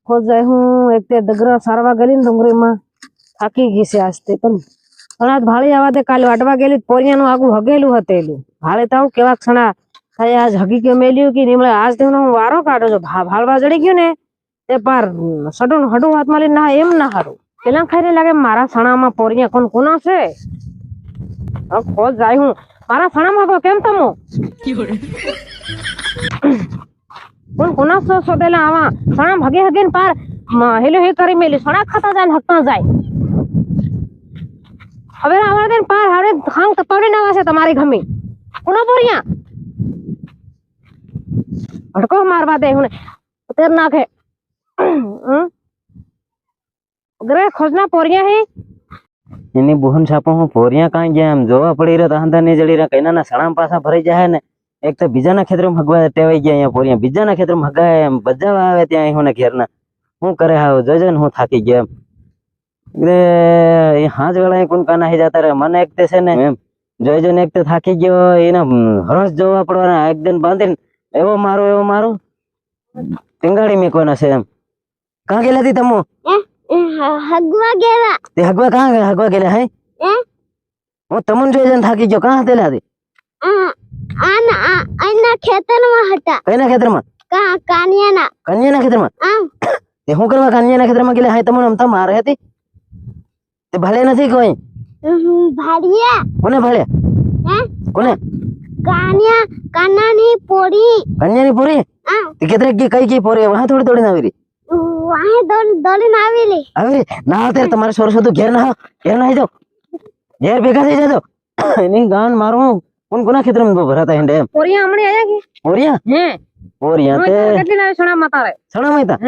ખોજ જાય હું એક તે ડગરા સારવા ગયેલી ને ડુંગરીમાં થાકી ગઈ છે આજ તે પણ આજ ભાળી આવા દે કાલે વાટવા ગયેલી પોરિયાનું આગું હગેલું હતેલું ભાળે તો કેવા ક્ષણા થાય આજ હગી કે મેલ્યું કે નીમળે આજ તે હું વારો કાઢો છો ભાળવા જડી ગયું ને તે પાર સડું હડું હાથમાં લઈને ના એમ ના હારું પેલા ખાઈને લાગે મારા સણામાં પોરિયા કોણ કોના છે ખોજ જાય હું મારા સણામાં તો કેમ તમો કોણ કોના શોધેલા આવા સણા ભગે હગે ને પાર હેલો હે કરી મેલી સણા ખાતા જાય ને હકતા જાય હવે આવા દે પાર હવે ખાંગ તપાડી ના છે તમારી ઘમી કોના પોરિયા ભડકો મારવા દે હું તેર નાખે ગરે ખોજના પોરિયા હે એની બુહન છાપો હું પોરિયા કાંઈ ગયા એમ જોવા પડી રહ્યો તો ને જડી રહ્યા કઈના ના સણામ પાછા ભરાઈ જાય ને એક તો બીજાના ખેતરમાં હગવા ટેવાઈ ગયા અહીંયા પોરિયા બીજાના ખેતરમાં હગાય એમ બજાવા આવે ત્યાં હું ને ઘેરના હું કરે હાવ જોજો ને હું થાકી ગયો એમ હાજ વેળા કોણ કાના હી જતા રહે મને એક તે છે ને એમ જોઈજો ને એક તો થાકી ગયો એના હરસ જોવા પડવાના એકદમ બાંધીને એવો મારું ટીંગાડી મેકવાના છે એમ કાં ગયેલા હતી તમો હગવા ગેલા તે હગવા કાં હગવા ગયેલા હે હું તમને જોઈ થાકી ગયો કાં હતેલા હતી આના ખેતરમાં હતા કઈના ખેતરમાં કાનિયાના ખેતરમાં તે હું કરવા કાનિયાના ખેતરમાં ગયેલા હે તમને આમ તો મારે હતી તે ભાલે નથી કોઈ ભાડિયા કોને ભાળ્યા કોને કાનાની પોરી કન્યાની પૂરી તે કેતરે કઈ પોરી વહા થોડી આવી રહી વાહે દોડીને આવેલી ના અત્યારે તમારે સોરસો તો ઘેર ના જાઓ ઘેર ભેગા થઈ જાજો એની ગાન મારું કોના ખેતરમાં ભરાતા હેંડે એમ પોરિયા હમણે આયા કે પોરિયા તે કેટલી લાવે સણા માતારે સણા માતા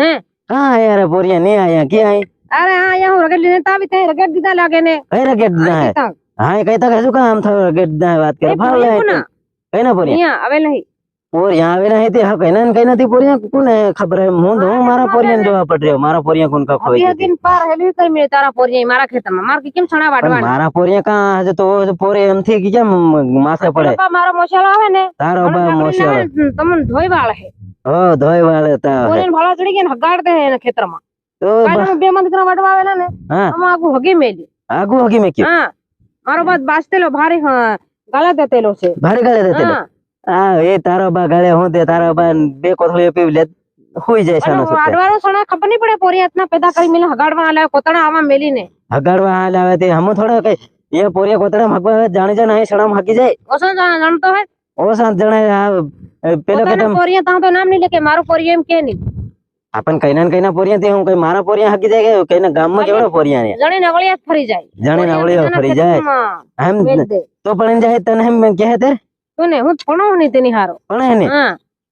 હા યાર પોરિયા ને આયા કે આઈ અરે હા આયા હું રગડ લીને તાવી તે રગડ દીધા લાગે ને કઈ રગડ ના હે હા કઈ તક હજુ કામ થયો રગડ ના વાત કરે ભાવ લે કઈ ના પોરિયા અહીંયા આવે નહીં પોરિયા આવેલા હે તે હા કઈ નથી પોરિયા કોને ખબર હે હું મારા પોરિયા જોવા પડ રહ્યો મારા પોરિયા કોણ કા ખોઈ હગીન પાર હેલી કરી મે તારા પોરિયા મારા ખેતરમાં માર કે કેમ સણા વાડવાના મારા પોરિયા કા હજુ તો પોરે એમથી કે કેમ માથે પડે મારો મોશાળો આવે ને તારો બા મોશાળો તમને ધોઈ વાળ હે ધોઈ વાળે તા પોરિયા ભાળા ચડી ગયા ને હગાડ દે એને ખેતરમાં તો કાલે બે મંદ કરા વાડવા આવેલા ને આમાં આગુ હગી મેલી હા મારો બાદ બાસ્તેલો ભારી ગાળા દેતેલો છે ભારી ગાળે દેતેલો હા એ તારો બા ગાળે હું તે તારો બા બે કોથળીઓ પીવી લે હોઈ જાય છે વાડવાનો સણા ખબર નહીં પડે પોરિયા ઇતના પેદા કરી મેલે હગાડવા આલે કોતણા આવા મેલીને હગાડવા આલે તે હમ થોડા કઈ એ પોરિયા કોતણા હગવા જાણી જાણે અહીં સણામ હગી જાય ઓસા જાણતો હે ઓસા જણે પેલો કદમ પોરિયા તા તો નામ નહીં લે કે મારો પોરિયા એમ કે નહીં આપણ કઈના પોરિયા તે હું કઈ મારા પોરિયા હગી જાય કે કઈના ગામમાં કેવડો પોરિયા ને જણી નવળિયા ફરી જાય એમ તો પણ જાય તને એમ કહે તે તને હું ભણો નહીં તેની હારો પણ એને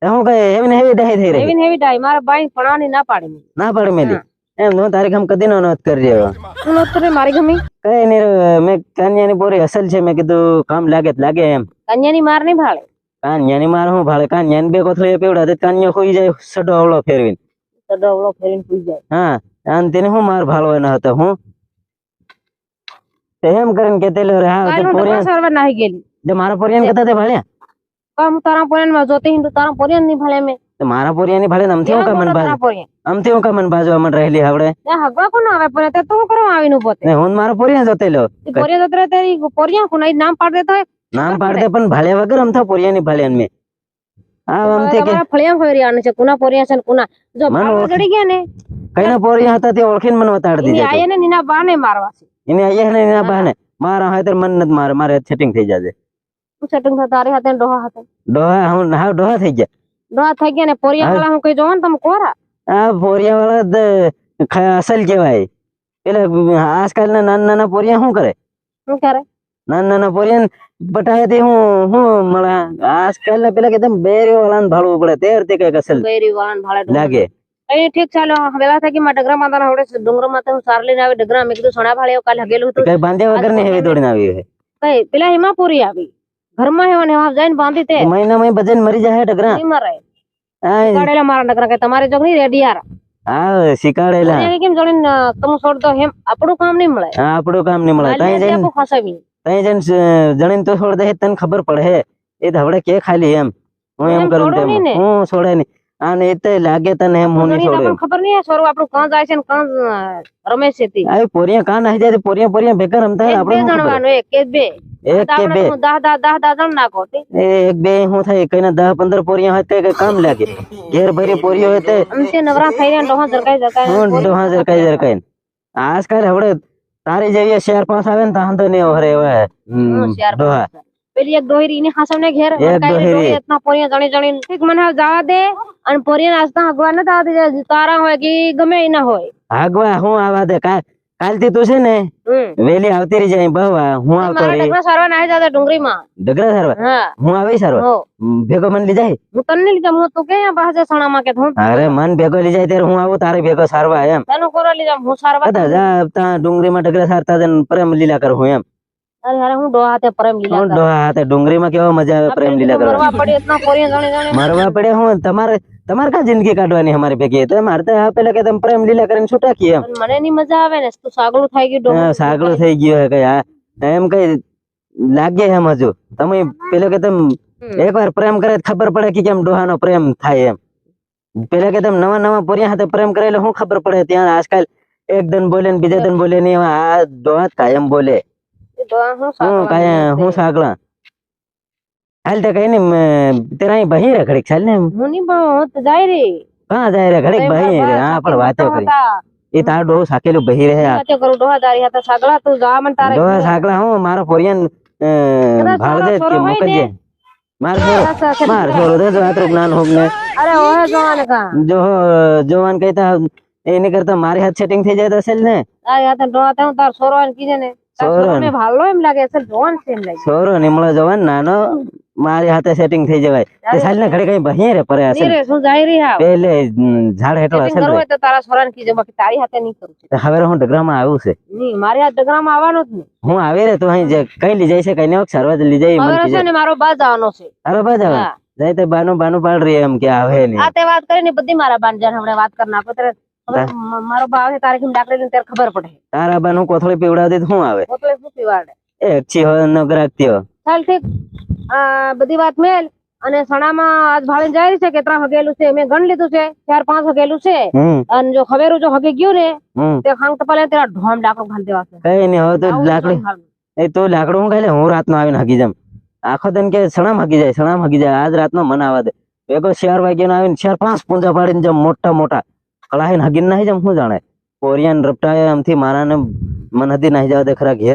હું કઈ હેવી ડાઈ થઈ રહી હેવી ડાઈ મારા બાઈ ભણવાની ના પાડી મેલી એમ નો તારી કામ કદી નો નોત કરી રહ્યો હું નોત કરે મારી ગમી કઈ નહીં મેં કાન્યાની પોરી અસલ છે મેં કીધું કામ લાગે એમ કાન્યાની માર નહીં ભાળે કાન્યાની માર હું ભાળે કાન્યાની બે કોથળીઓ પીવડા તે કાન્યો ખોઈ જાય સડો અવળો ફેરવીને સુઈ જાય હા અને તેને હું માર ભાળવાનો હતો હું એમ કરીને કેતેલો રે હા પોરિયા સર્વર નાહી ગયેલી જે મારા પોરિયાને કહેતા તે ભાળ્યા કામ તારા પોરિયાને માં જોતે હિન્દુ તારા પોરિયાને નહીં ભાળે મે તો મારા પોરિયાની ભાળે અમથી હું કામન બાજ બાજવા મન રહેલી આવડે હગવા કોણ આવે પણ તે તો હું કરવા આવીનું પોતે ને હું મારા પોરિયા જોતેલો પોરિયા જોતરે તેરી પોરિયા કોણ નામ પાડ દેતો નામ પાડ દે પણ ભાળ્યા વગર અમથા પોરિયાની ભાળ્યા મે આ અમથી કે ફળિયા ફેરી આને છે કુના પોરિયા છે કુના જો ભાળવા ચડી ગયા ને કઈના પોરિયા હતા તે ઓળખીને મને બતાડી દીધા આયે ને નીના બાને મારવા છે એને આયે ને નીના બાને મારા હાથે મન નત મારે સેટિંગ થઈ જાજે સેટિંગ થા તારે હાથે ડોહા થઈ ગયા ને પોરિયા વાળા હું કઈ જોવાનું તમે કોરા આ પોરિયા વાળા અસલ કેવાય એટલે આજકાલ ના નાના પોરિયા શું કરે નાના પોરિયા બટાવે તે હું મળે આજકાલ ના પેલા કે બેરી વાળા ભાળવું પડે તેર તે કઈક અસલ બેરી વાળા ભાળે લાગે ઠીક ચાલો વેલા થઈ ગઈ ડગરા માતા હોડે ડુંગર માતા હું સાર લઈને આવી ડગરા મેં કીધું સોના ભાળે કાલે હગેલું હતું કઈ બાંધ્યા વગર ની હેવી દોડીને આવી હે કઈ પેલા હિમાપુરી આવી ઘરમાં હેવા ને જઈને બાંધી તે મહિના બજન મરી જાય ડગરા નહીં મરાય કાઢેલા મારા ડગરા કે તમારે જોગ નહીં રેડી યાર હા શીખાડેલા કેમ જોડીને તમે છોડ દો હેમ આપણું કામ નહીં મળે આપણું કામ નહીં મળે તઈ જઈને ફસાવી તઈ જઈને જણીને તો છોડ દે તને ખબર પડે એ તો હવડે કે ખાલી એમ હું એમ કરું તેમ હું છોડે નહીં આને એતે લાગે તને એમ હું નહીં ઘણી છોડે આપણને ખબર નહીં સોરું આપણું કાં જાય છે ને કાં રમે છે તે આ પોરિયા કાં નાહી જાય પોરિયા પોરિયા ભેગા રમતા હોય, એક બે આપણે શું ખબર? જણવાનું એક કે બે એક કે બે 10 જણ નાખો તે એક બે શું થાય કઈ 10-15 પોરિયા હોય કઈ કામ લાગે ઘેર ભરી પોરિયો હોય તે આમ તે નવરા થઈ રહ્યા ડોહા જરકાઈ હું ડોહા જરકાઈ આજકાલ હવે તારી જેવી 4-5 આવે ને તાન તો નહીં ઓહરે એવા ડોહા પેલી એક દોહરી ની હાસમને ઘેર એક હરકાઈ દોહરી. ડોહી એટલા પોરિયા જણી જણી ઠીક મને હવે જવા દે અને પોરિયા નાસ્તા ભગવાન ન થવા દે તારા હોય કે ગમે એ ના હોય આગવા હું આવા દે કાલથી તું છે ને વેલી આવતી રહી જાય બહુ હું આવતો મારા રહી ડગરા સારવા નાહી જતા ડુંગરીમાં ડગરા સરવા હા હું આવી સરવા હો ભેગો મને લઈ જાય હું તને લીધા હું તું કે પાસે સણામાં કે હું અરે મન ભેગો લઈ જાય ત્યારે હું આવું તારે ભેગો સારવા એમ તને કોરા લીધા હું સારવા બધા જા તા ડુંગરીમાં ડગરા સારતા જઈને પ્રેમ લીલા કરું હું એમ અરે અરે હું ડોહા તે પ્રેમ લીલા હું ડોહા હાથે ડુંગરીમાં કેવા મજા આવે પ્રેમ લીલા કરવા મરવા પડી એટલા પોરિયા જણી જણી મરવા પડે હું તમારે કા જિંદગી કાઢવાની અમારી ભેગી તો મારે તો પેલા કે તમે પ્રેમ લીલા કરીને છૂટા કી એમ પણ મને ની મજા આવે ને તું સાગલું થઈ ગયું ડોહા સાગડું થઈ ગયું હે કઈ એમ કઈ લાગે એમ હજુ તમે પેલો કે તમે એકવાર પ્રેમ કરે તો ખબર પડે કે કેમ ડોહાનો પ્રેમ થાય એમ પેલા કે તમે નવા પોરિયા હાથે પ્રેમ કરેલો શું ખબર પડે ત્યાં આજકાલ એક દન બોલે ને બીજા દન બોલે નહીં આ ડોહા જ કાયમ બોલે ડોહા હું હું સાગલા કાય હું સાગલા હાલ તો કઈ નહીં તેરા અહીં બહી રે ઘડીક ચાલ ને હું ની બહુ હું તો જાય રે કहाँ જાય રે ઘડીક બહી રે હા પણ વાતો કરી એ તાર ડોહો સાકેલું બહી રહે વાતો કરું ડોહા દારી હતા સાગલા તું જા મન તારે ડોહા સાકલા હું મારો પોરિયન ભાળ દે કે મોકલજે માર છોરો દે રાત્રે જ્ઞાન હોગ ને અરે ઓહે જોવાને કા જો જોવાન કહેતા એને કરતા મારી હાથ સેટિંગ થઈ જાય તો અસલ ને તારી હાથે ડોહા હું તાર સોરો ને કીજે ને તાર સોરો સોરો ને ભાલો એમ લાગે અસલ જોવાન છે એમ લાગે છોરો નિમળો જોવાન નાનો મારી હાથે સેટિંગ થઈ જવાય તે સાલ ને ઘડી કઈ બહી રે પરે અસલ રે શું જાય રી હા પેલે ઝાડ હેઠળ સેટિંગ અસલ કરવું રે હોય તો તારા સોરા ને કીજે બાકી તારી હાથે નહીં કરું તો હવે હું ડગરામાં આવું છે નહીં મારી હાથ ડગરામાં આવવાનું જ નહીં હું આવી રે તું અહીં જે કઈ લઈ જાય છે કઈ ને સરવા લઈ જાય મને હવે કીજે છે ને મારો બા જવાનો છે અરે બા જાવ હા. જાય તે બાનું પાડ રહી એમ કે આવે નહીં આ તે વાત કરીને બધી મારા બાન જાન હમણાં વાત કરી નાખો ત્યારે હવે મારો બા આવે તારીખ ડાકડી ને ત્યારે ખબર પડે તારા બાનું કોથળી પીવડાવતી તો શું આવે એટલે શું પીવાડે એક છી હોય ન ગ્રાકતી હોય ચાલ ઠીક આ બધી વાત મેલ અને સણામાં આજ ભાળીને જાય છે કે ત્રણ હગેલું છે મેં ગણ લીધું છે 4-5 હગેલું છે અને જો ખવેરું જો હગી ગયું ને તે ખાંગ તો પેલા તેરા ઢોમ ડાકડું ઘાલ દેવા છે કઈ નહીં હવે તો લાકડી એ તો લાકડું હું ખાઈ લે હું રાતનો આવીને હગી જામ આખો દિન કે સણામ હગી જાય આજ રાતનો મને આવવા દે એકો 4 વાગ્યાનો આવીને 4-5 પૂંજા પાડીને જેમ મોટા કળાહીને હગીને નાહી જામ હું જાણે પોરિયાન રપટાય એમથી મારાને મન હતી નાહી જવા દે ખરા ઘેર